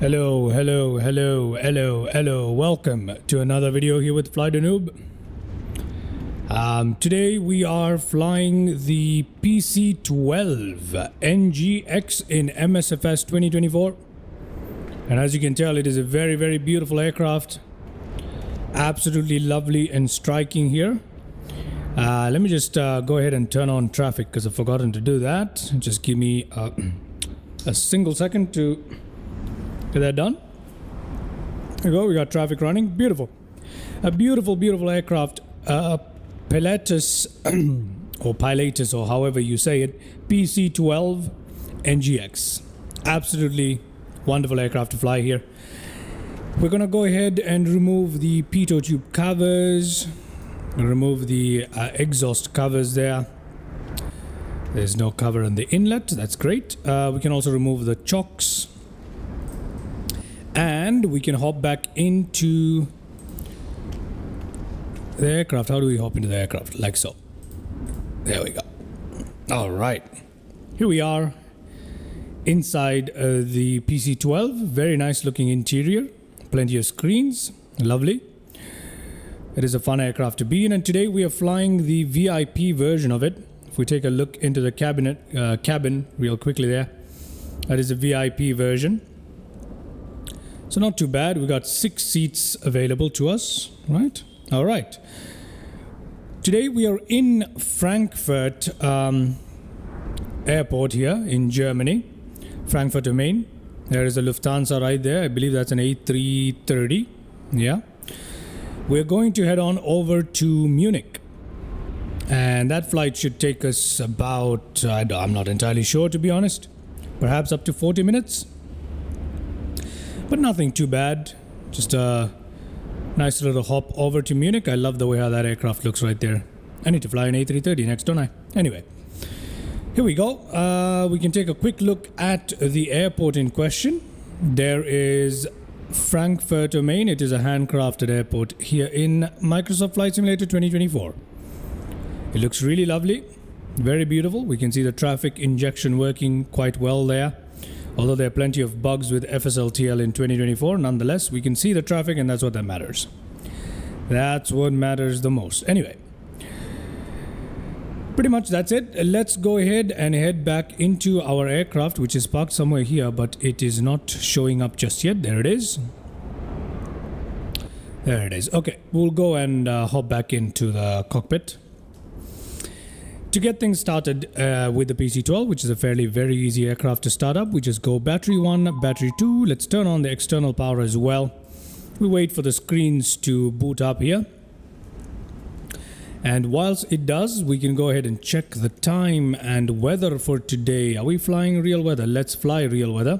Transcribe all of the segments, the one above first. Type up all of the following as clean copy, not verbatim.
Hello, hello, hello, hello, hello. Welcome to another video here with FlyDeNoob. Today we are flying the PC-12 NGX in MSFS 2024. And as you can tell, it is a very, very beautiful aircraft. Absolutely lovely and striking here. Let me just go ahead and turn on traffic because I've forgotten to do that. Just give me a single second to get that done. There we go, we got traffic running. Beautiful. A beautiful, beautiful aircraft. Pilatus, or Pilatus, or however you say it, PC-12 NGX. Absolutely wonderful aircraft to fly here. We're going to go ahead and remove the pitot tube covers. Remove the exhaust covers there. There's no cover in the inlet. That's great. We can also remove the chocks. And we can hop back into the aircraft. How do we hop into the aircraft? Like so. There we go. All right. Here we are inside the PC-12. Very nice looking interior. Plenty of screens. Lovely. It is a fun aircraft to be in. And today we are flying the VIP version of it. If we take a look into the cabin real quickly there. That is a VIP version. So not too bad. We got 6 seats available to us, right? All right. Today we are in Frankfurt airport here in Germany, Frankfurt am Main. There is a Lufthansa right there. I believe that's an A330. Yeah. We're going to head on over to Munich. And that flight should take us about, I'm not entirely sure to be honest, perhaps up to 40 minutes. But nothing too bad. Just a nice little hop over to Munich. I love the way how that aircraft looks right there. I need to fly an A330 next, don't I? Anyway, here we go. We can take a quick look at the airport in question. There is Frankfurt am Main. It is a handcrafted airport here in Microsoft Flight Simulator 2024. It looks really lovely. Very beautiful. We can see the traffic injection working quite well there. Although there are plenty of bugs with FSLTL in 2024, nonetheless, we can see the traffic and that's what that matters. That's what matters the most. Anyway, pretty much that's it. Let's go ahead and head back into our aircraft, which is parked somewhere here, but it is not showing up just yet. There it is. There it is. Okay, we'll go and hop back into the cockpit. To get things started with the PC-12, which is a very easy aircraft to start up, we just go battery 1, battery 2. Let's turn on the external power as well. We wait for the screens to boot up here. And whilst it does, we can go ahead and check the time and weather for today. Are we flying real weather? Let's fly real weather.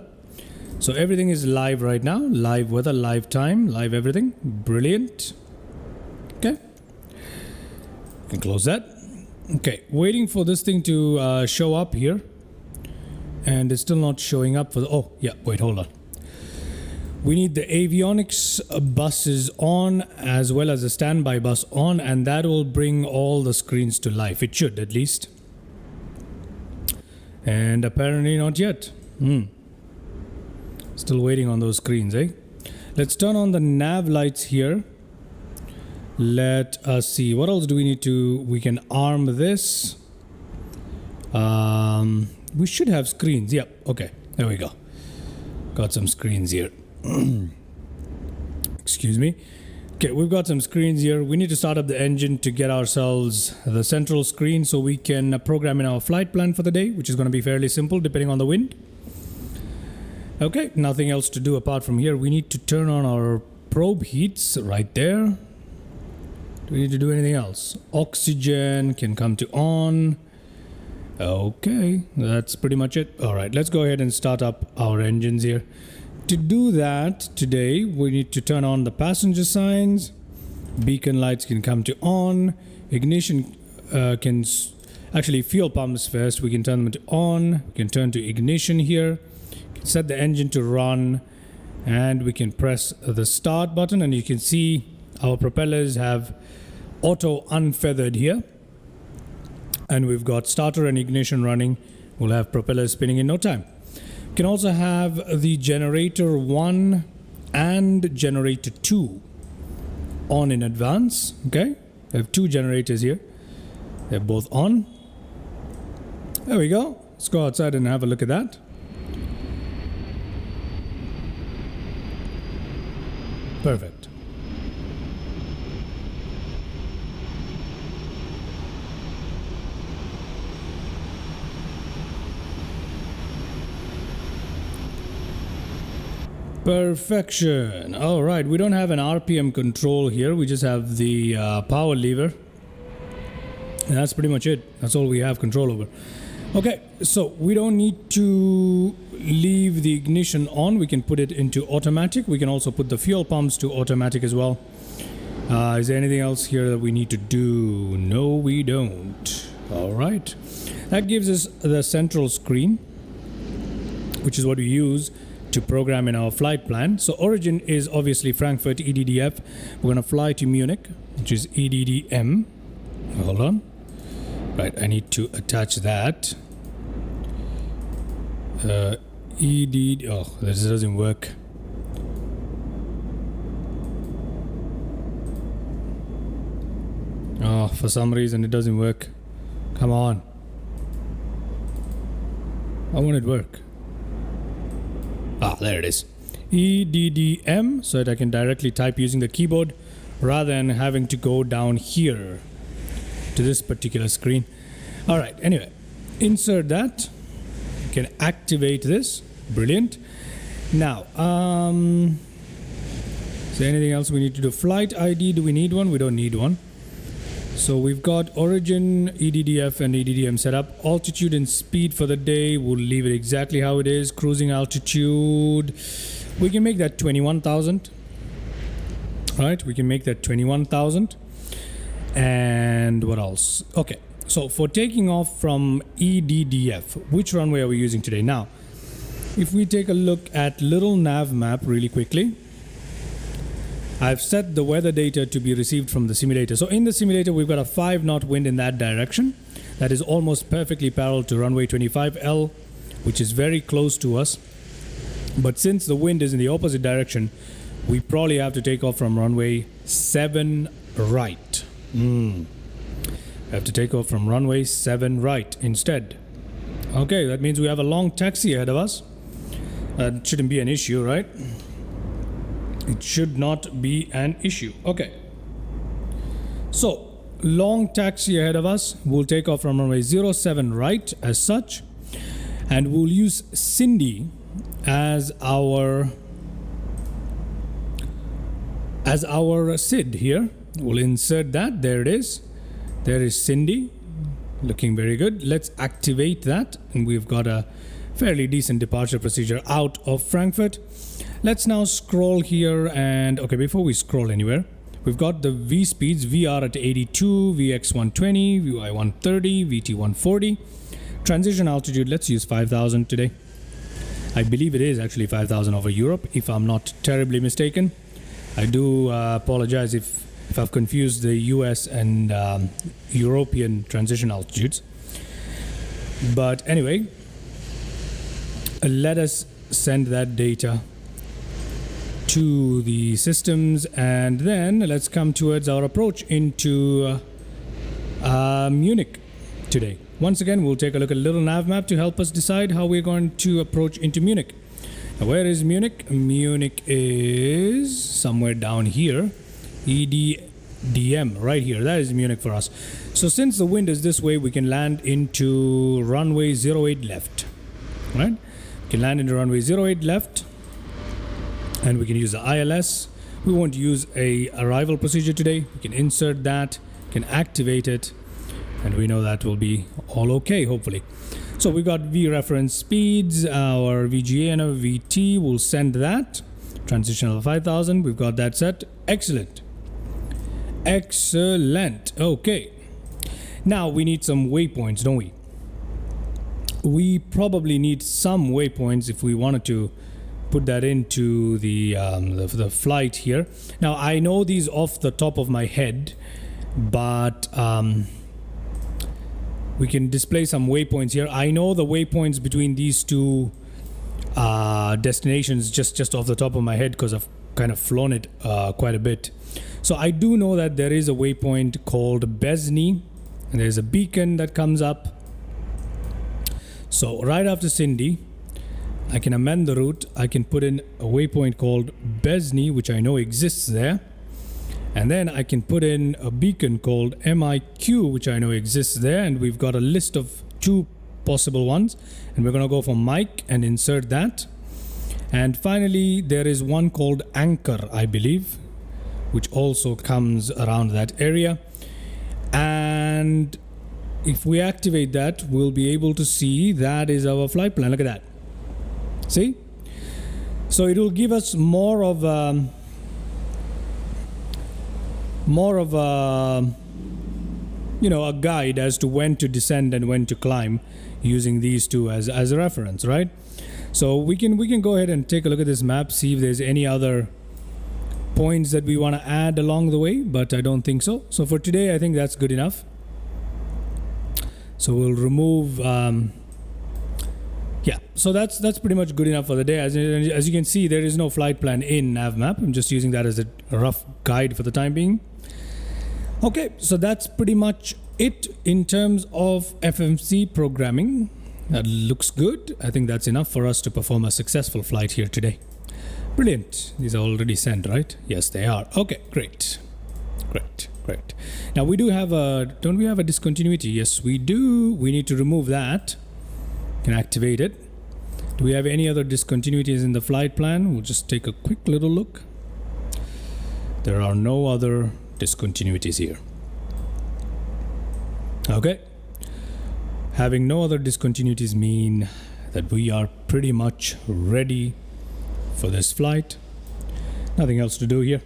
So everything is live right now. Live weather, live time, live everything. Brilliant. Okay. You can close that. Okay, waiting for this thing to show up here. And it's still not showing up for the... Oh, yeah, wait, hold on. We need the avionics buses on as well as a standby bus on, and that will bring all the screens to life. It should, at least. And apparently not yet. Still waiting on those screens, eh? Let's turn on the nav lights here. Let us see. What else do we need to... We can arm this. We should have screens. Yep. Okay. There we go. Got some screens here. Excuse me. Okay, we've got some screens here. We need to start up the engine to get ourselves the central screen so we can program in our flight plan for the day, which is going to be fairly simple depending on the wind. Okay, nothing else to do apart from here. We need to turn on our probe heats right there. Do we need to do anything else? Oxygen can come to on. Okay, that's pretty much it. All right, let's go ahead and start up our engines here. To do that today, we need to turn on the passenger signs. Beacon lights can come to on. Ignition can... Actually, fuel pumps first. We can turn them to on. We can turn to ignition here. Set the engine to run. And we can press the start button. And you can see our propellers have auto unfeathered here. And we've got starter and ignition running. We'll have propellers spinning in no time. You can also have the generator 1 and generator 2 on in advance. Okay, I have two generators here. They're both on. There we go. Let's go outside and have a look at that. Perfect. Perfection. All right, we don't have an RPM control here. We just have the power lever. And that's pretty much it. That's all we have control over. Okay, so we don't need to leave the ignition on. We can put it into automatic. We can also put the fuel pumps to automatic as well. Is there anything else here that we need to do? No, we don't. All right. That gives us the central screen, which is what we use to program in our flight plan. So origin is obviously Frankfurt EDDF. We're going to fly to Munich, which is EDDM. Hold on. Right, I need to attach that. Oh, this doesn't work. Oh, for some reason it doesn't work. Come on. Why won't it work? Ah, there it is. EDDM, so that I can directly type using the keyboard rather than having to go down here to this particular screen. All right, anyway, insert that. You can activate this. Brilliant. Now, is there anything else we need to do? Flight ID, do we need one? We don't need one. So we've got origin, EDDF and EDDM setup. Altitude and speed for the day, we'll leave it exactly how it is. Cruising altitude, we can make that 21,000. All right, we can make that 21,000. And what else? Okay, so for taking off from EDDF, which runway are we using today? Now, if we take a look at little nav map really quickly, I've set the weather data to be received from the simulator. So in the simulator, we've got a 5-knot wind in that direction. That is almost perfectly parallel to runway 25L, which is very close to us. But since the wind is in the opposite direction, we probably have to take off from runway 7 right. I have to take off from runway 7 right instead. Okay, that means we have a long taxi ahead of us. That shouldn't be an issue, right? It should not be an issue. Okay. So, long taxi ahead of us. We'll take off from runway 07 right as such. And we'll use Cindy as our SID here. We'll insert that. There it is. There is Cindy. Looking very good. Let's activate that. And we've got a fairly decent departure procedure out of Frankfurt. Let's now scroll here. And okay, before we scroll anywhere, we've got the V speeds. VR at 82, VX 120, VY 130, VT 140. Transition altitude, let's use 5,000 today. I believe it is actually 5,000 over Europe, if I'm not terribly mistaken. I do apologize if I've confused the US and European transition altitudes. But anyway, let us send that data to the systems, and then let's come towards our approach into Munich today. Once again, we'll take a look at a little nav map to help us decide how we're going to approach into Munich. Now, where is Munich? Munich is somewhere down here. EDDM, right here. That is Munich for us. So since the wind is this way, we can land into runway 08 left. Right? We can land into runway 08 left. And we can use the ILS. We won't use a arrival procedure today. We can insert that, can activate it, and we know that will be all okay, hopefully. So we've got V reference speeds, our VGA and our VT. We'll send that. Transitional 5,000. We've got that set. Excellent. Excellent. Okay. Now we need some waypoints, don't we? We probably need some waypoints if we wanted to put that into the flight here. Now I know these off the top of my head, but we can display some waypoints here. I know the waypoints between these two destinations just off the top of my head because I've kind of flown it quite a bit. So I do know that there is a waypoint called Besny, and there's a beacon that comes up. So right after Cindy, I can amend the route. I can put in a waypoint called Besny, which I know exists there. And then I can put in a beacon called MIQ, which I know exists there. And we've got a list of 2 possible ones. And we're going to go for Mike and insert that. And finally, there is one called Anchor, I believe, which also comes around that area. And if we activate that, we'll be able to see that is our flight plan. Look at that. See? So it will give us more of a guide as to when to descend and when to climb using these 2 as a reference, right? So we can go ahead and take a look at this map, see if there's any other points that we want to add along the way, but I don't think so. So for today, I think that's good enough. So we'll remove so that's pretty much good enough for the day. As you can see, there is no flight plan in Navmap. I'm just using that as a rough guide for the time being. Okay, so that's pretty much it in terms of FMC programming. That looks good. I think that's enough for us to perform a successful flight here today. Brilliant. These are already sent, right? Yes, they are. Okay, great. Great. Now we do have don't we have a discontinuity? Yes, we do. We need to remove that. Can activate it. Do we have any other discontinuities in the flight plan? We'll just take a quick little look. There are no other discontinuities here. Okay. Having no other discontinuities mean that we are pretty much ready for this flight. Nothing else to do here.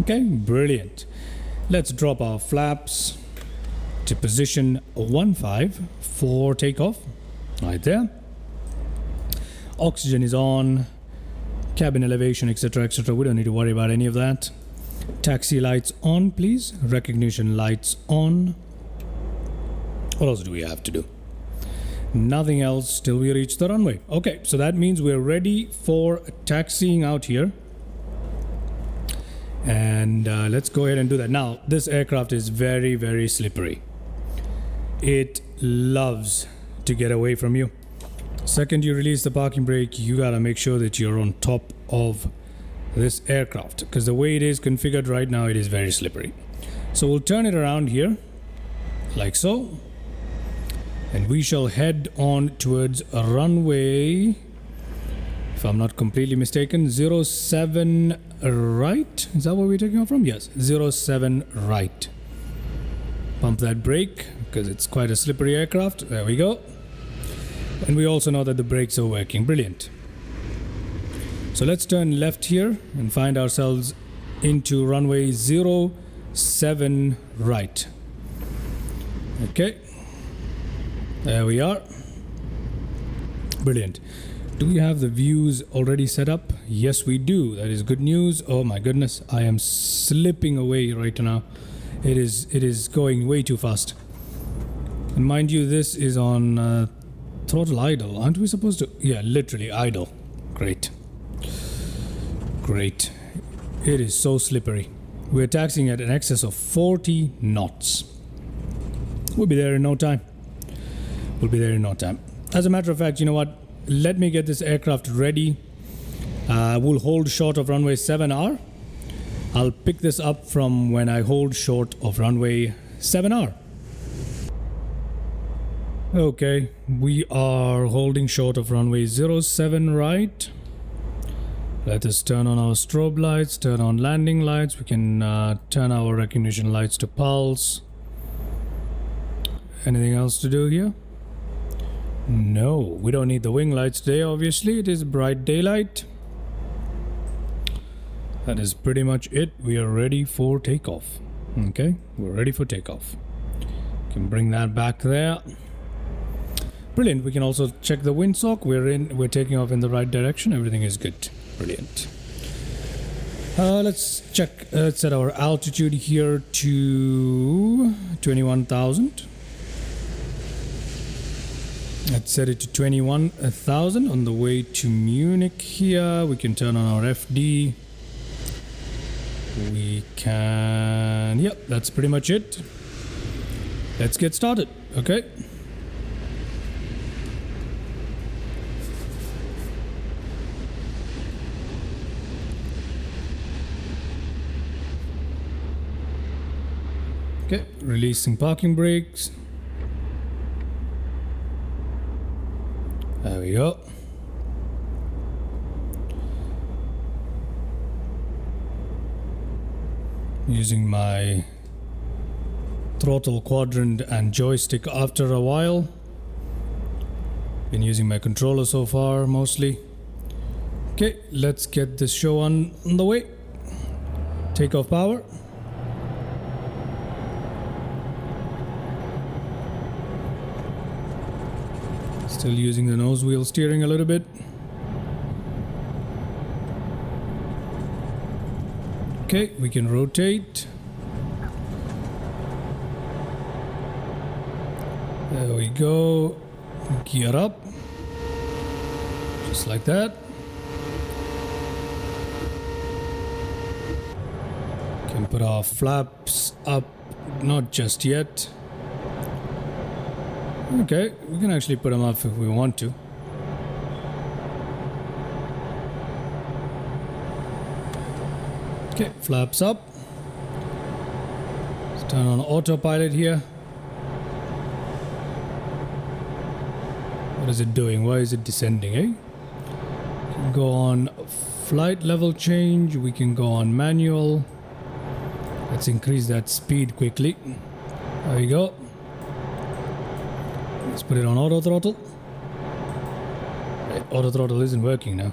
Okay, brilliant. Let's drop our flaps to position 15 for takeoff. Right there. Oxygen is on. Cabin elevation, etc., etc. We don't need to worry about any of that. Taxi lights on, please. Recognition lights on. What else do we have to do? Nothing else till we reach the runway. Okay, so that means we're ready for taxiing out here. And let's go ahead and do that. Now, this aircraft is very, very slippery. It loves to get away from you. Second you release the parking brake, you gotta make sure that you're on top of this aircraft, because the way it is configured right now, it is very slippery. So we'll turn it around here, like so. And we shall head on towards a runway, if I'm not completely mistaken, 07 right? Is that where we're taking off from? Yes, 07 right. Pump that brake, because it's quite a slippery aircraft. There we go. And we also know that the brakes are working. Brilliant. So let's turn left here and find ourselves into runway 07 right. Okay. There we are. Brilliant. Do we have the views already set up? Yes, we do. That is good news. Oh my goodness. I am slipping away right now. It is going way too fast. And mind you, this is on throttle idle. Aren't we supposed to? Yeah, literally idle. Great. Great. It is so slippery. We're taxiing at an excess of 40 knots. We'll be there in no time. We'll be there in no time. As a matter of fact, you know what? Let me get this aircraft ready. We'll hold short of runway 7R. I'll pick this up from when I hold short of runway 7R. Okay, we are holding short of runway 07 right. Let us turn on our strobe lights, turn on landing lights. We can turn our recognition lights to pulse. Anything else to do here? No, we don't need the wing lights today, obviously. It is bright daylight. That is pretty much it. We are ready for takeoff. Okay, we're ready for takeoff. Can bring that back there. Brilliant. We can also check the windsock. We're taking off in the right direction. Everything is good. Brilliant. Let's check. Let's set our altitude here to 21,000. Let's set it to 21,000 on the way to Munich here. We can turn on our FD. We can... Yep, that's pretty much it. Let's get started, okay? Okay, releasing parking brakes. There we go. Using my throttle quadrant and joystick after a while. Been using my controller so far mostly. Okay, let's get this show on the way. Takeoff power. Still using the nose wheel steering a little bit. Okay, we can rotate. There we go. Gear up. Just like that. Can put our flaps up. Not just yet. Okay, we can actually put them up if we want to. Okay, flaps up. Let's turn on autopilot here. What is it doing? Why is it descending, eh? We can go on flight level change. We can go on manual. Let's increase that speed quickly. There we go. Let's put it on auto throttle. Right, auto throttle isn't working now.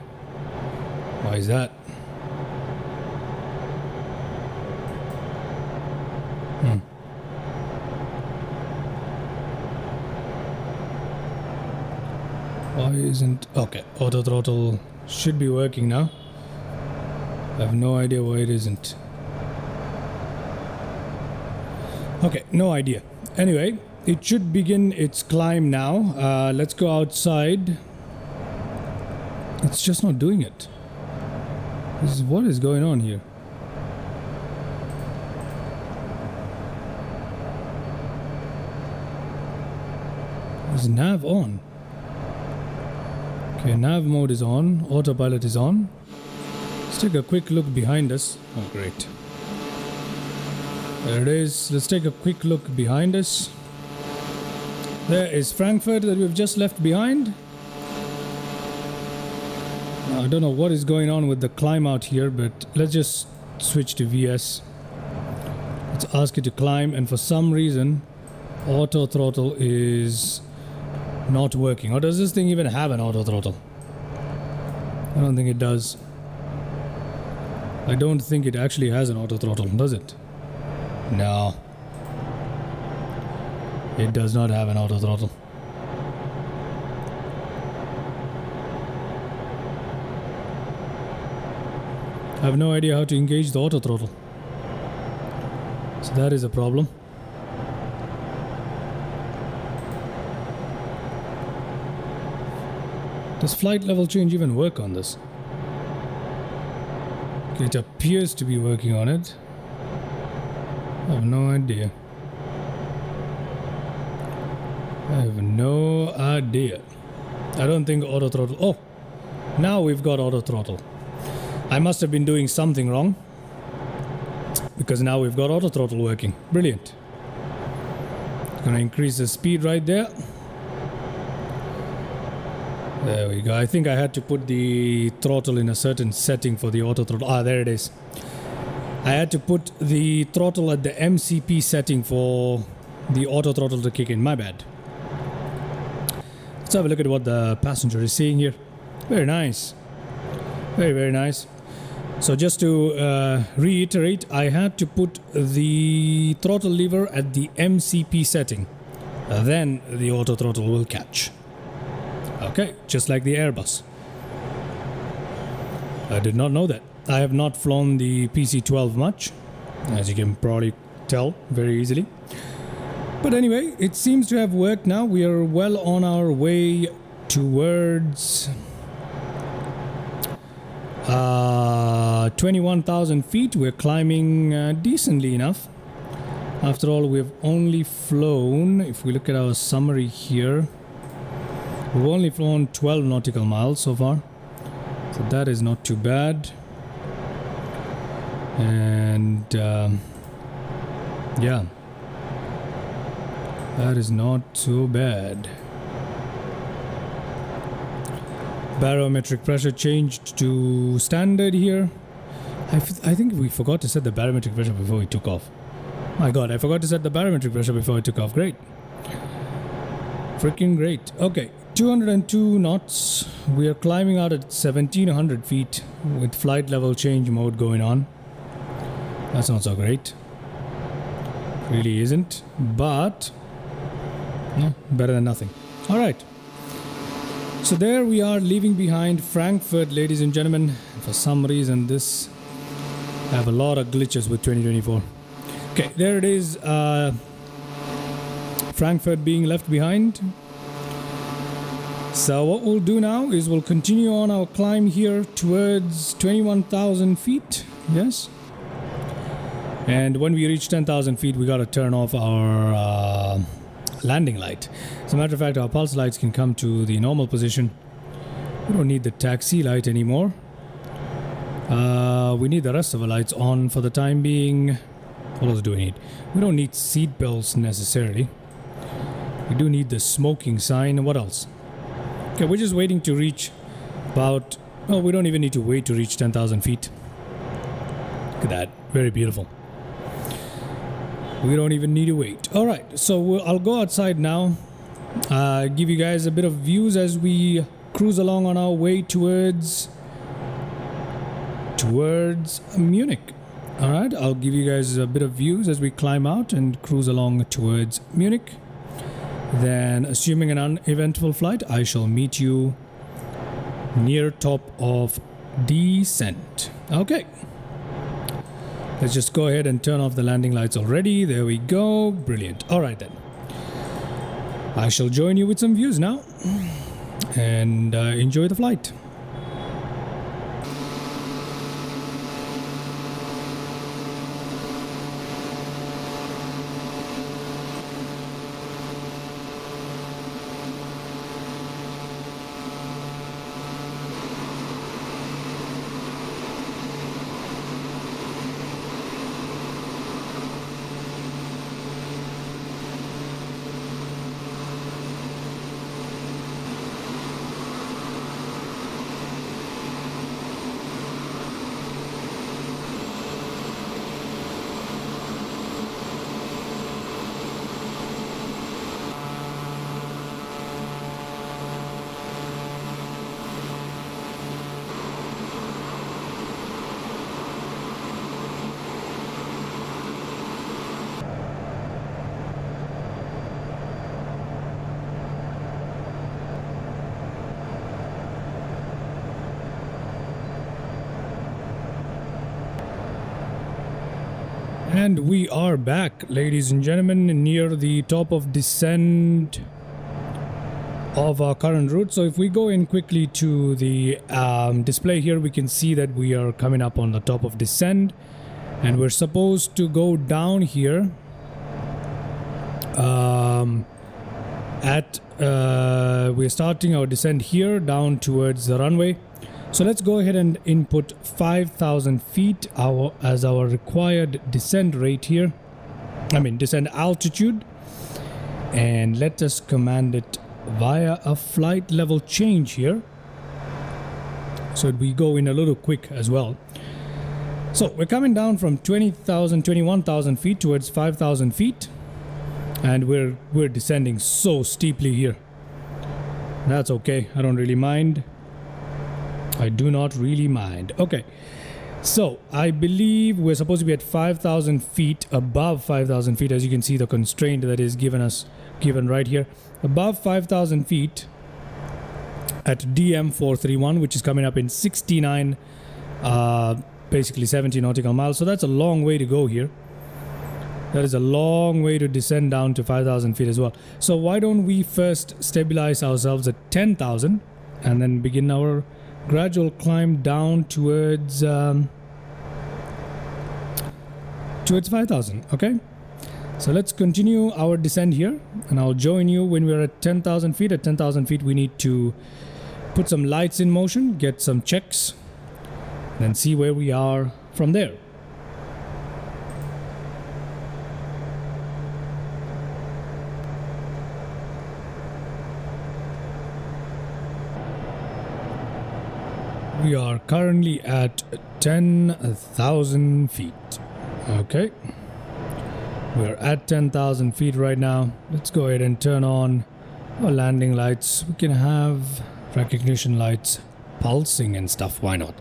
Why is that? Why isn't... Okay, auto throttle should be working now. I have no idea why it isn't. Okay, no idea. Anyway, it should begin its climb now. Let's go outside. It's just not doing it. What is going on here? Is nav on? Okay, nav mode is on. Autopilot is on. Let's take a quick look behind us. Oh, great. There it is. Let's take a quick look behind us. There is Frankfurt that we've just left behind. I don't know what is going on with the climb out here, but let's just switch to VS. Let's ask it to climb, and for some reason auto throttle is not working. Or does this thing even have an auto throttle? I don't think it does. I don't think it actually has an auto throttle, does it? No. It does not have an auto throttle. I have no idea how to engage the auto throttle. So that is a problem. Does flight level change even work on this? Okay, it appears to be working on it. I have no idea. I have no idea. I don't think auto throttle... Oh! Now we've got auto throttle. I must have been doing something wrong. Because now we've got auto throttle working. Brilliant. Gonna increase the speed right there. There we go. I think I had to put the throttle in a certain setting for the auto throttle. Ah, there it is. I had to put the throttle at the MCP setting for the auto throttle to kick in. My bad. Let's have a look at what the passenger is seeing here. Very nice. Very, very nice. So just to reiterate, I had to put the throttle lever at the MCP setting. Then the auto throttle will catch. Okay, just like the Airbus. I did not know that. I have not flown the PC-12 much, as you can probably tell very easily. But anyway, it seems to have worked now. We are well on our way towards 21,000 feet. We're climbing decently enough. After all, we've only flown, if we look at our summary here, we've only flown 12 nautical miles so far. So that is not too bad. And yeah, that is not so bad. Barometric pressure changed to standard here. I think we forgot to set the barometric pressure before we took off. My god, I forgot to set the barometric pressure before I took off. Great. Freaking great. Okay, 202 knots. We are climbing out at 1700 feet with flight level change mode going on. That's not so great. Really isn't. But, no, better than nothing. Alright. So there we are, leaving behind Frankfurt, ladies and gentlemen. For some reason, I have a lot of glitches with 2024. Okay, there it is. Frankfurt being left behind. So what we'll do now is we'll continue on our climb here towards 21,000 feet. Yes. And when we reach 10,000 feet, we got to turn off our landing light. As a matter of fact, our pulse lights can come to the normal position. We don't need the taxi light anymore. We need the rest of the lights on for the time being. What else do we need? We don't need seat belts necessarily. We do need the smoking sign. What else? Okay, we're just waiting to reach about... Oh, we don't even need to wait to reach 10,000 feet. Look at that. Very beautiful. We don't even need to wait. Alright, so I'll go outside now. Give you guys a bit of views as we cruise along on our way towards Munich. Alright, I'll give you guys a bit of views as we climb out and cruise along towards Munich. Then, assuming an uneventful flight, I shall meet you near top of descent. Okay. Let's just go ahead and turn off the landing lights already. There we go. Brilliant. Alright then. I shall join you with some views now. And enjoy the flight. And we are back, ladies and gentlemen, near the top of descent of our current route. So if we go in quickly to the display here, we can see that we are coming up on the top of descent, and we're supposed to go down here we're starting our descent here down towards the runway. So let's go ahead and input 5,000 feet as our required descent rate here. Descent altitude. And let us command it via a flight level change here. So we go in a little quick as well. So we're coming down from 21,000 feet towards 5,000 feet. And we're descending so steeply here. That's okay. I don't really mind. I do not really mind. Okay, so I believe we're supposed to be at 5,000 feet, above 5,000 feet, as you can see the constraint that is given right here. Above 5,000 feet at DM431, which is coming up in 69, basically 70 nautical miles. So that's a long way to go here. That is a long way to descend down to 5,000 feet as well. So why don't we first stabilize ourselves at 10,000 and then begin our gradual climb down towards 5,000, okay? So let's continue our descent here, and I'll join you when we're at 10,000 feet. At 10,000 feet, we need to put some lights in motion, get some checks, then see where we are from there. We are currently at 10,000 feet. Okay. We're at 10,000 feet right now. Let's go ahead and turn on our landing lights. We can have recognition lights pulsing and stuff. Why not?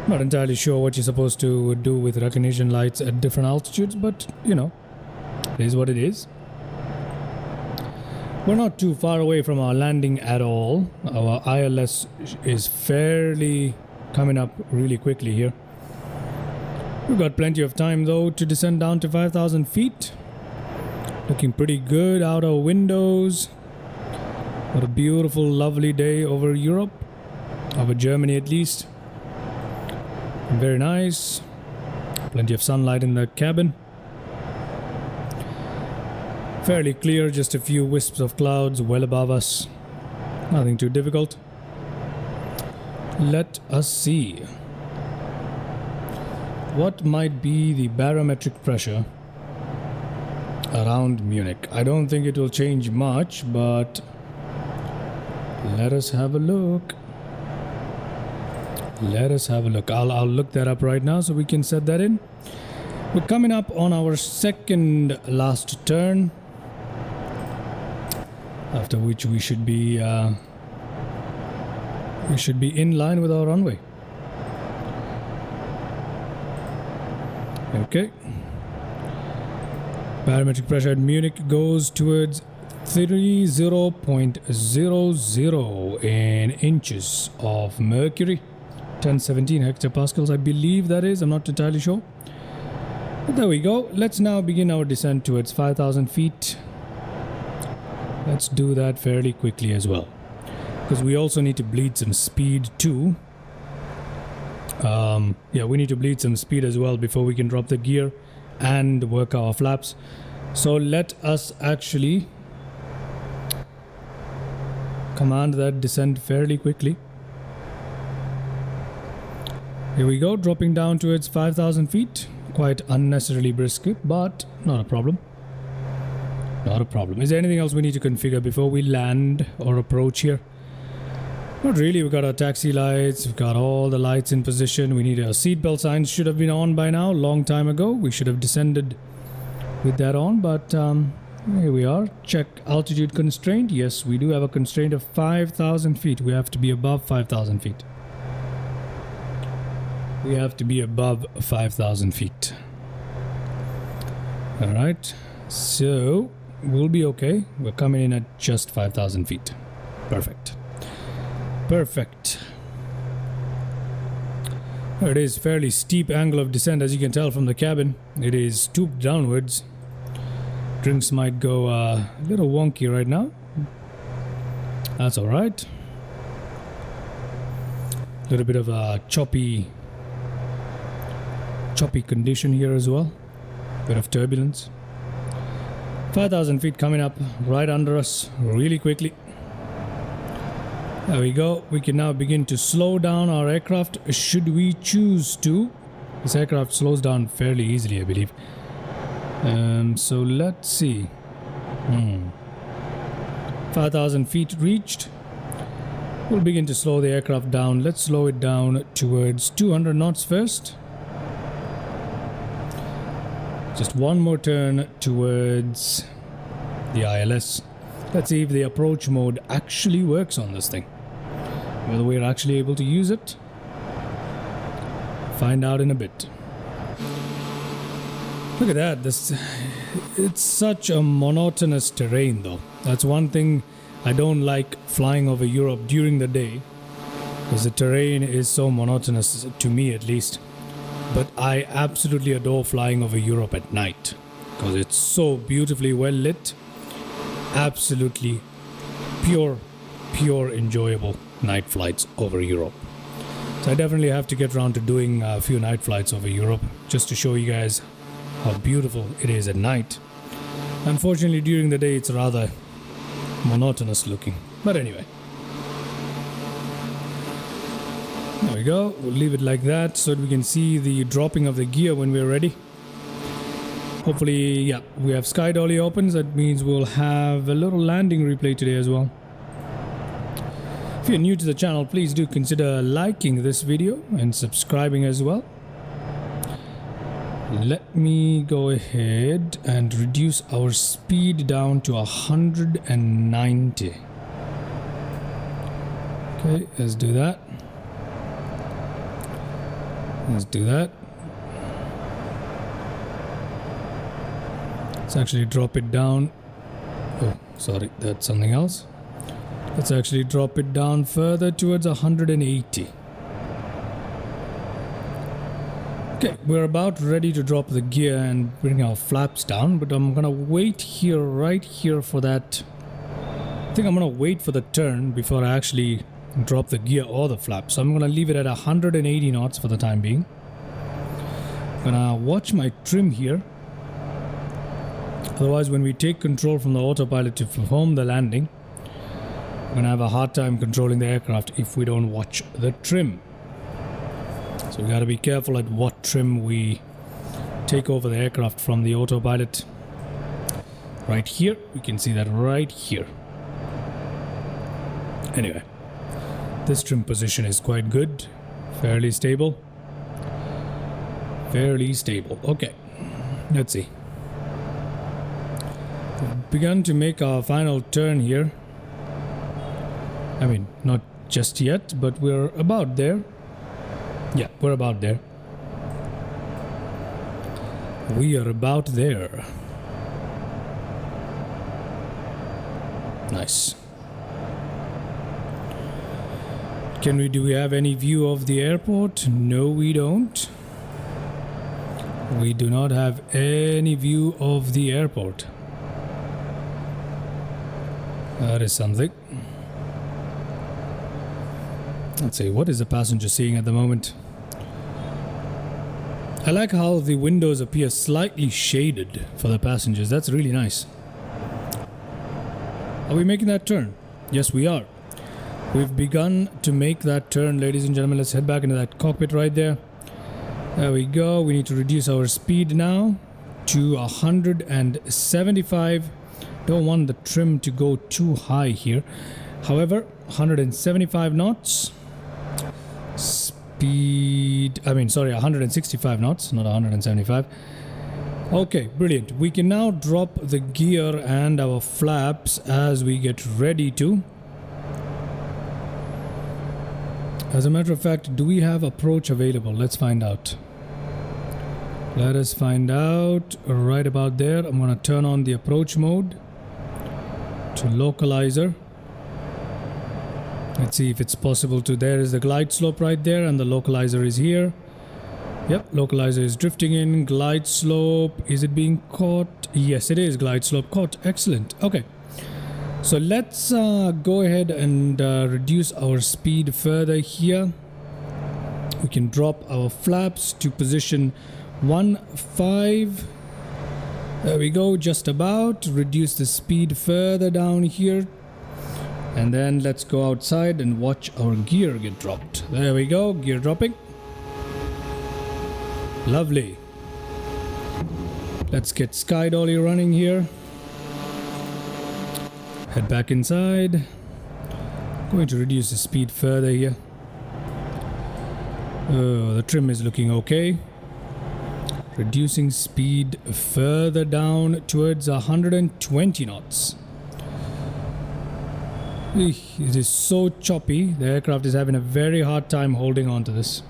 Not entirely sure what you're supposed to do with recognition lights at different altitudes, but you know, it is what it is. We're not too far away from our landing at all. Our ILS is fairly coming up really quickly here. We've got plenty of time though to descend down to 5,000 feet. Looking pretty good out our windows. What a beautiful, lovely day over Europe. Over Germany at least. Very nice. Plenty of sunlight in the cabin. Fairly clear, just a few wisps of clouds well above us. Nothing too difficult. Let us see. What might be the barometric pressure around Munich? I don't think it will change much, but let us have a look. Let us have a look. I'll look that up right now so we can set that in. We're coming up on our second last turn, after which we should be in line with our runway. Okay. Barometric pressure at Munich goes towards 30.00 in inches of mercury. 1017 hectopascals, I believe that is. I'm not entirely sure. But there we go. Let's now begin our descent towards 5,000 feet. Let's do that fairly quickly as well, because we also need to bleed some speed too. Yeah, we need to bleed some speed as well before we can drop the gear and work our flaps. So let us actually command that descent fairly quickly. Here we go, dropping down towards 5,000 feet. Quite unnecessarily brisk, but not a problem. Not a problem. Is there anything else we need to configure before we land or approach here? Not really. We've got our taxi lights. We've got all the lights in position. We need our seatbelt signs. Should have been on by now, long time ago. We should have descended with that on, but here we are. Check altitude constraint. Yes, we do have a constraint of 5,000 feet. We have to be above 5,000 feet. We have to be above 5,000 feet. All right. So we'll be okay. We're coming in at just 5,000 feet. Perfect. Perfect. It is fairly steep angle of descent, as you can tell from the cabin. It is stooped downwards. Drinks might go a little wonky right now. That's all right. A little bit of a choppy condition here as well. Bit of turbulence. 5,000 feet coming up right under us really quickly. There we go. We can now begin to slow down our aircraft should we choose to. This aircraft slows down fairly easily, I believe. So let's see. 5,000 feet reached. We'll begin to slow the aircraft down. Let's slow it down towards 200 knots first. Just one more turn towards the ILS. Let's see if the approach mode actually works on this thing. Whether we're actually able to use it. Find out in a bit. Look at that. It's such a monotonous terrain though. That's one thing I don't like flying over Europe during the day, because the terrain is so monotonous, to me at least. But I absolutely adore flying over Europe at night. because it's so beautifully well lit. Absolutely pure enjoyable night flights over Europe. So I definitely have to get around to doing a few night flights over Europe just to show you guys how beautiful it is at night. Unfortunately, during the day it's rather monotonous looking, but anyway. There we go. We'll leave it like that so that we can see the dropping of the gear when we're ready. Hopefully, yeah, we have sky dolly opens. That means we'll have a little landing replay today as well. If you're new to the channel, please do consider liking this video and subscribing as well. Let me go ahead and reduce our speed down to 190. Okay, let's do that. Let's do that. Let's actually drop it down. Oh, sorry, that's something else. Let's actually drop it down further towards 180. Okay, we're about ready to drop the gear and bring our flaps down, but I'm gonna wait here, right here for that. I think I'm gonna wait for the turn before I actually drop the gear or the flaps. So I'm gonna leave it at 180 knots for the time being. I'm gonna watch my trim here. Otherwise, when we take control from the autopilot to perform the landing, we're gonna have a hard time controlling the aircraft if we don't watch the trim. So we gotta be careful at what trim we take over the aircraft from the autopilot. Right here, we can see that right here. Anyway, this trim position is quite good, fairly stable. Fairly stable. Okay, let's see. We've begun to make our final turn here. I mean, not just yet, but we're about there. Yeah, we're about there. We are about there. Nice. Do we have any view of the airport? No, we don't. We do not have any view of the airport. That is something. Let's see, what is the passenger seeing at the moment? I like how the windows appear slightly shaded for the passengers. That's really nice. Are we making that turn? Yes, we are. We've begun to make that turn, ladies and gentlemen. Let's head back into that cockpit right there. There we go. We need to reduce our speed now to 175. Don't want the trim to go too high here. However, 175 knots. Speed, 165 knots, not 175. Okay, brilliant. We can now drop the gear and our flaps as we get ready to. As a matter of fact, do we have approach available? Let's find out. Let us find out right about there. I'm going to turn on the approach mode to localizer. Let's see if it's possible to. There is the glide slope right there, and the localizer is here. Yep, localizer is drifting in. Glide slope, is it being caught? Yes, it is. Glide slope caught. Excellent. Okay, so let's go ahead and reduce our speed further here. We can drop our flaps to position 1.5. There we go, just about. Reduce the speed further down here. And then let's go outside and watch our gear get dropped. There we go, gear dropping. Lovely. Let's get sky dolly running here. Head back inside. Going to reduce the speed further here. Oh, the trim is looking okay. Reducing speed further down towards 120 knots. It is so choppy. The aircraft is having a very hard time holding on to this.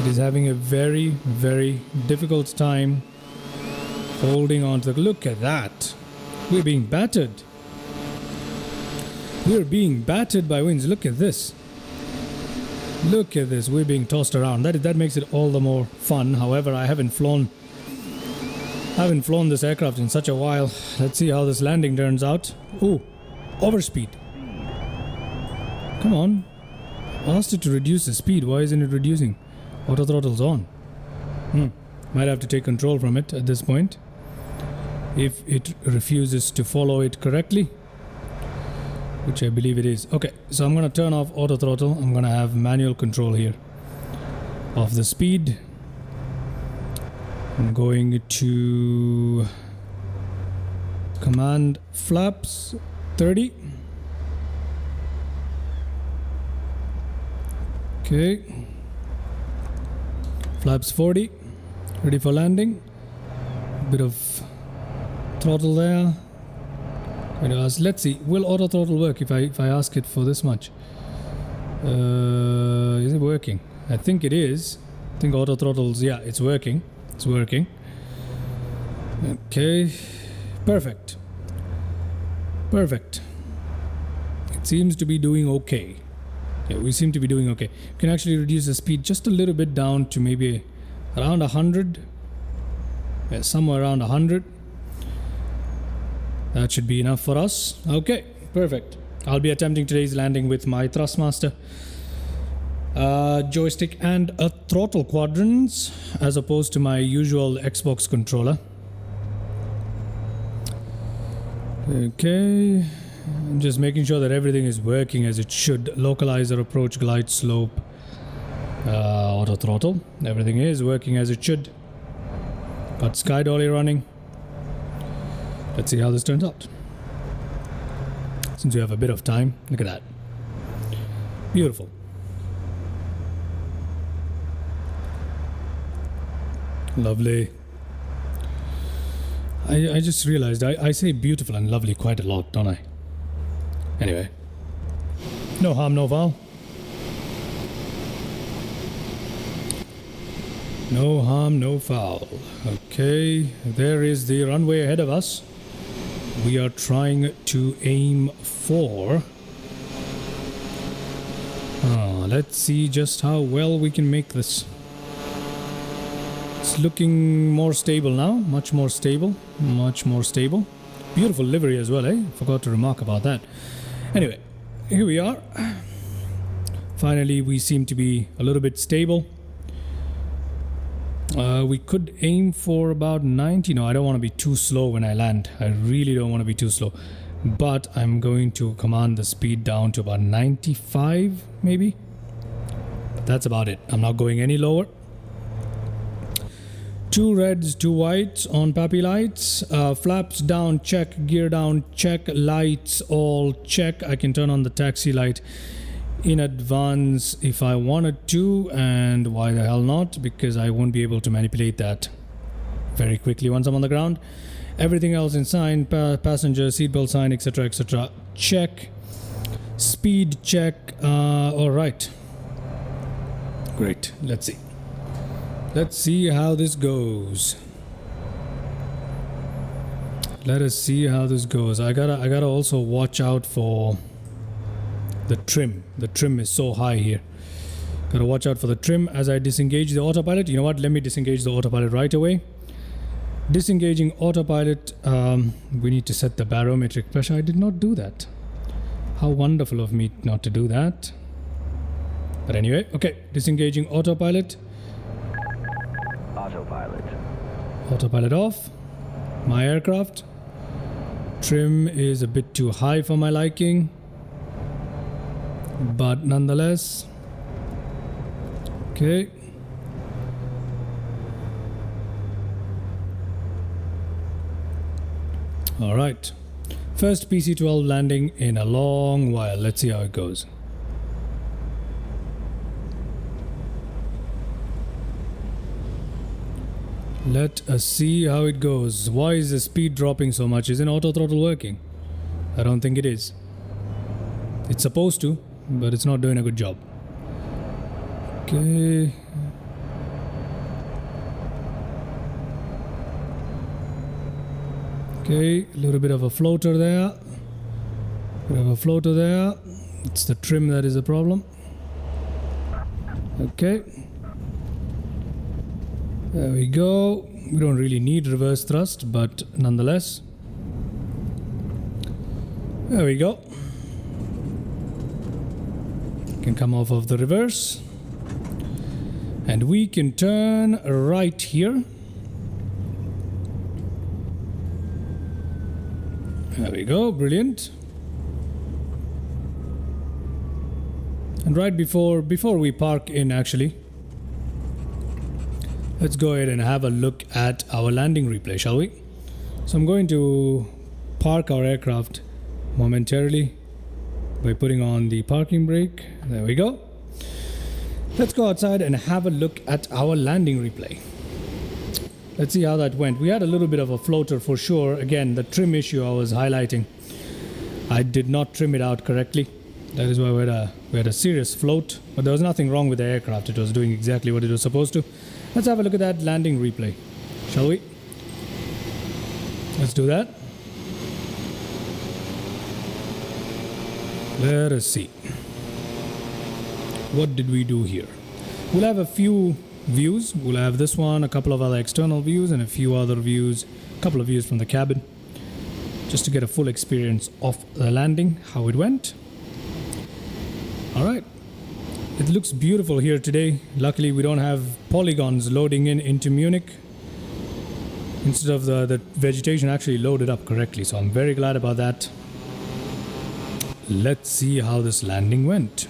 It is having a very, very difficult time holding on to the... Look at that. We're being battered. We're being battered by winds. Look at this. Look at this. We're being tossed around. That makes it all the more fun. However, I haven't flown Haven't flown this aircraft in such a while. Let's see how this landing turns out. Ooh, overspeed. Come on. I asked it to reduce the speed. Why isn't it reducing? Auto throttle's on. Might have to take control from it at this point, if it refuses to follow it correctly, which I believe it is. Okay, so I'm going to turn off auto throttle. I'm going to have manual control here of the speed. I'm going to command flaps 30. Okay, flaps 40, ready for landing. Bit of throttle there. Let's see, will auto throttle work if I ask it for this much? Is it working? I think it is. I think auto throttles, yeah, it's working. It's working. Okay, perfect. Perfect. It seems to be doing okay. Yeah, we seem to be doing okay. We can actually reduce the speed just a little bit down to maybe around 100. Yeah, somewhere around 100. That should be enough for us. Okay, perfect. I'll be attempting today's landing with my Thrustmaster joystick and a throttle quadrants, as opposed to my usual Xbox controller. Okay, I'm just making sure that everything is working as it should. Localizer, approach, glide, slope, auto throttle. Everything is working as it should. Got sky dolly running. Let's see how this turns out. Since we have a bit of time, look at that. Beautiful. Lovely. I just realized I say beautiful and lovely quite a lot, don't I? Anyway. No harm, no foul. No harm, no foul. Okay, there is the runway ahead of us. We are trying to aim for... let's see just how well we can make this. It's looking more stable now. Much more stable. Much more stable. Beautiful livery as well, eh? Forgot to remark about that. Anyway, here we are. Finally, we seem to be a little bit stable. We could aim for about 90. No, I don't want to be too slow when I land. I really don't want to be too slow. But I'm going to command the speed down to about 95, maybe. But that's about it. I'm not going any lower. 2 reds, 2 whites on Pappy lights. Flaps down, check. Gear down, check. Lights all check. I can turn on the taxi light in advance if I wanted to, and why the hell not, because I won't be able to manipulate that very quickly once I'm on the ground. Everything else in sign, passenger seatbelt sign, etc, etc, check. Speed check. All right, great. Let's see how this goes. Let us see how this goes. I gotta also watch out for the trim. The trim is so high here. Gotta watch out for the trim as I disengage the autopilot. You know what? Let me disengage the autopilot right away. Disengaging autopilot. We need to set the barometric pressure. I did not do that. How wonderful of me not to do that. But anyway, okay. Disengaging autopilot. Autopilot off. My aircraft. Trim is a bit too high for my liking, but nonetheless. Okay. All right. First PC-12 landing in a long while. Let's see how it goes. Let us see how it goes. Why is the speed dropping so much? Isn't auto throttle working? I don't think it is. It's supposed to, but it's not doing a good job. Okay. Okay, a little bit of a floater there. It's the trim that is the problem. Okay. There we go. We don't really need reverse thrust, but nonetheless. There we go. Can come off of the reverse. And we can turn right here. There we go, brilliant. And right before we park in, actually, let's go ahead and have a look at our landing replay, shall we? So I'm going to park our aircraft momentarily by putting on the parking brake. There we go. Let's go outside and have a look at our landing replay. Let's see how that went. We had a little bit of a floater for sure. Again, the trim issue I was highlighting. I did not trim it out correctly. That is why we had a serious float. But there was nothing wrong with the aircraft. It was doing exactly what it was supposed to. Let's have a look at that landing replay, shall we? Let's do that. Let us see. What did we do here? We'll have a few views. We'll have this one, a couple of other external views, and a few other views, a couple of views from the cabin, just to get a full experience of the landing, how it went. All right. It looks beautiful here today. Luckily, we don't have polygons loading into Munich. Instead of the vegetation actually loaded up correctly, so I'm very glad about that. Let's see how this landing went.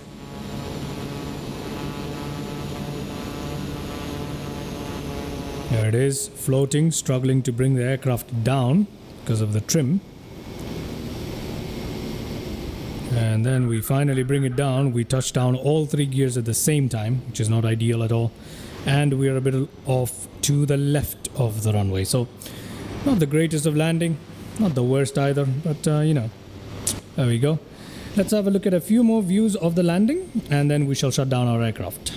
There it is, floating, struggling to bring the aircraft down because of the trim. And then we finally bring it down. We touch down all three gears at the same time, which is not ideal at all. And we are a bit off to the left of the runway. So, not the greatest of landing, not the worst either, but you know, there we go. Let's have a look at a few more views of the landing, and then we shall shut down our aircraft.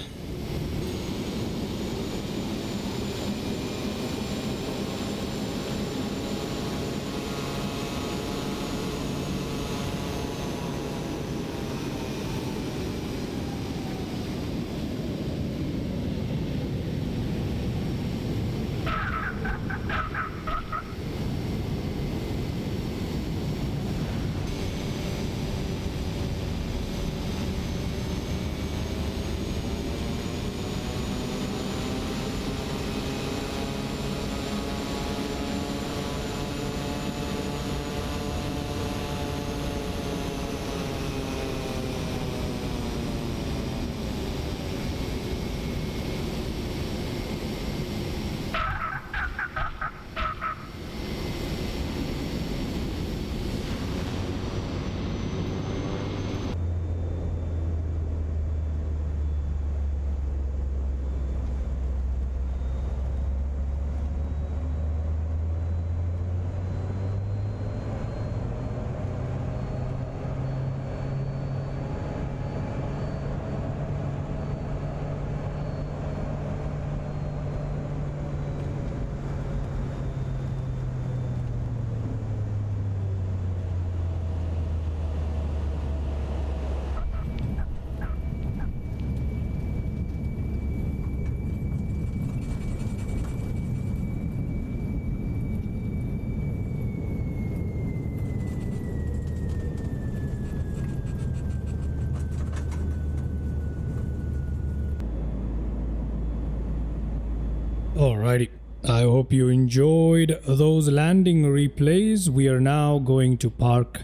Alrighty, I hope you enjoyed those landing replays. We are now going to park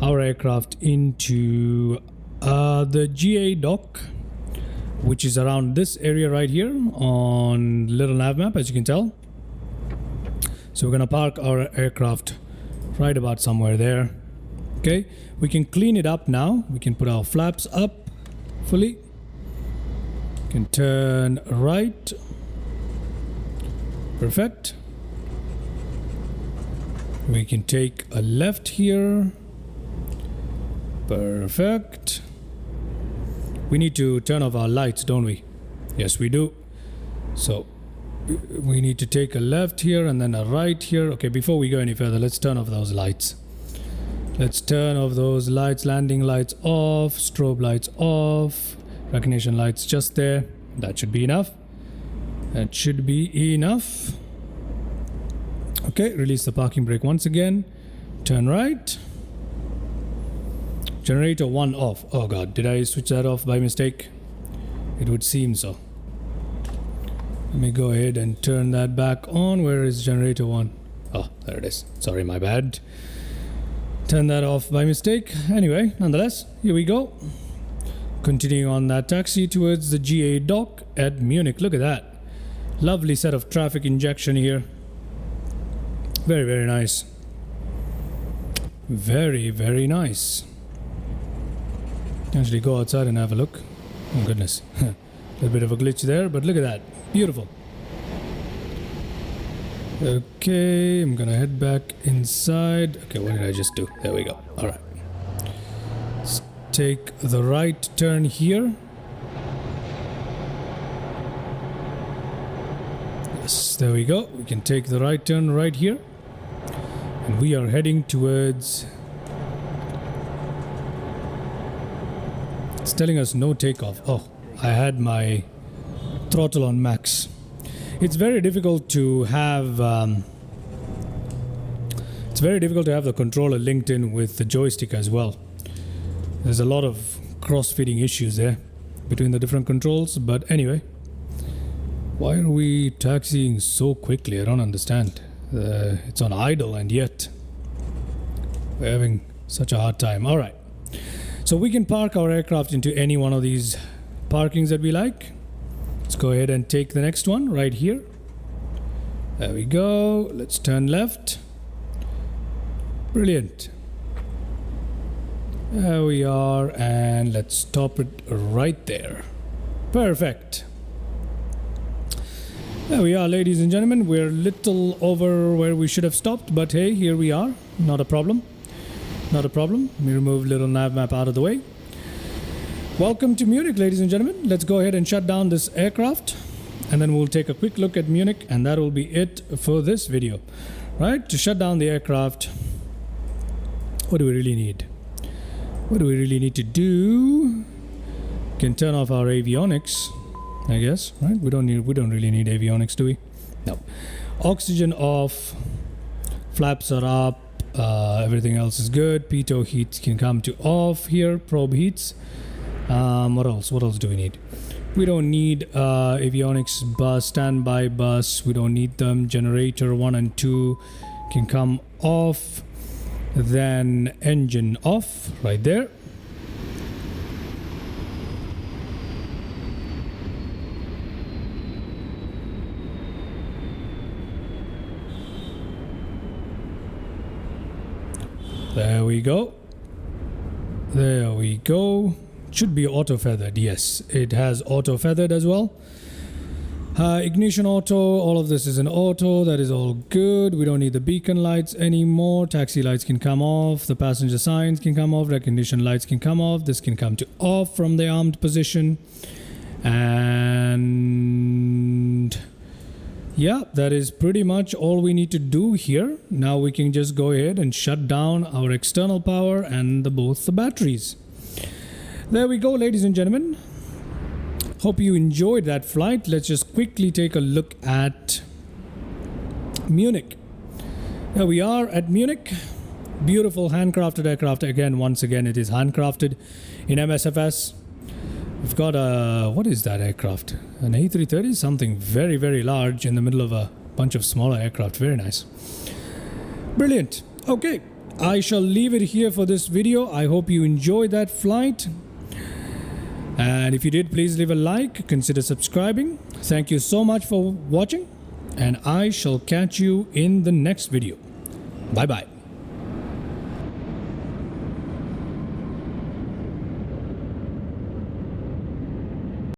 our aircraft into the GA dock, which is around this area right here on little nav map, as you can tell. So we're gonna park our aircraft right about somewhere there. Okay, we can clean it up now. We can put our flaps up fully. Can turn right. Perfect. We can take a left here. Perfect. We need to turn off our lights, don't we? Yes, we do. So we need to take a left here and then a right here. Okay, before we go any further, let's turn off those lights. Let's turn off those lights. Landing lights off, strobe lights off, recognition lights just there. That should be enough. That should be enough. Okay, release the parking brake once again. Turn right. Generator 1 off. Oh god, did I switch that off by mistake? It would seem so. Let me go ahead and turn that back on. Where is generator 1? Oh, there it is. Sorry, my bad. Turn that off by mistake. Anyway, nonetheless, here we go. Continuing on that taxi towards the GA dock at Munich. Look at that. Lovely set of traffic injection here. Very, very nice. Very, very nice. Actually go outside and have a look. Oh goodness. A little bit of a glitch there, but look at that. Beautiful. Okay, I'm gonna head back inside. Okay, what did I just do? There we go. Alright. Let's take the right turn here. Yes, there we go. We can take the right turn right here. And we are heading towards... It's telling us no takeoff. Oh, I had my throttle on max. It's very difficult to have the controller linked in with the joystick as well. There's a lot of cross-fitting issues there between the different controls, but anyway. Why are we taxiing so quickly? I don't understand. It's on idle and yet we're having such a hard time. Alright, so we can park our aircraft into any one of these parkings that we like. Let's go ahead and take the next one right here. There we go. Let's turn left. Brilliant. There we are, and let's stop it right there. Perfect. There we are, ladies and gentlemen. We're a little over where we should have stopped, but hey, here we are. Not a problem. Not a problem. Let me remove little nav map out of the way. Welcome to Munich, ladies and gentlemen. Let's go ahead and shut down this aircraft, and then we'll take a quick look at Munich, and that will be it for this video. Right, to shut down the aircraft, what do we really need? What do we really need to do? Can turn off our avionics, I guess, right? We don't really need avionics, do we? No. Oxygen off, flaps are up, everything else is good. Pitot heats can come to off here, probe heats. What else do we need? We don't need avionics bus, standby bus, we don't need them. Generator 1 and 2 can come off. Then engine off right there. There we go. There we go. Should be auto feathered. Yes, it has auto feathered as well. Ignition auto, all of this is an auto. That is all good. We don't need the beacon lights anymore. Taxi lights can come off. The passenger signs can come off. Recognition lights can come off. This can come to off from the armed position. And yeah, that is pretty much all we need to do here. Now we can just go ahead and shut down our external power and both the batteries. There we go, ladies and gentlemen. Hope you enjoyed that flight. Let's just quickly take a look at Munich. Here we are at Munich. Beautiful handcrafted aircraft. Once again, it is handcrafted in MSFS. We've got a... what is that aircraft? An A330? Something very, very large in the middle of a bunch of smaller aircraft. Very nice. Brilliant. Okay. I shall leave it here for this video. I hope you enjoyed that flight. And if you did, please leave a like, consider subscribing. Thank you so much for watching, and I shall catch you in the next video. Bye bye.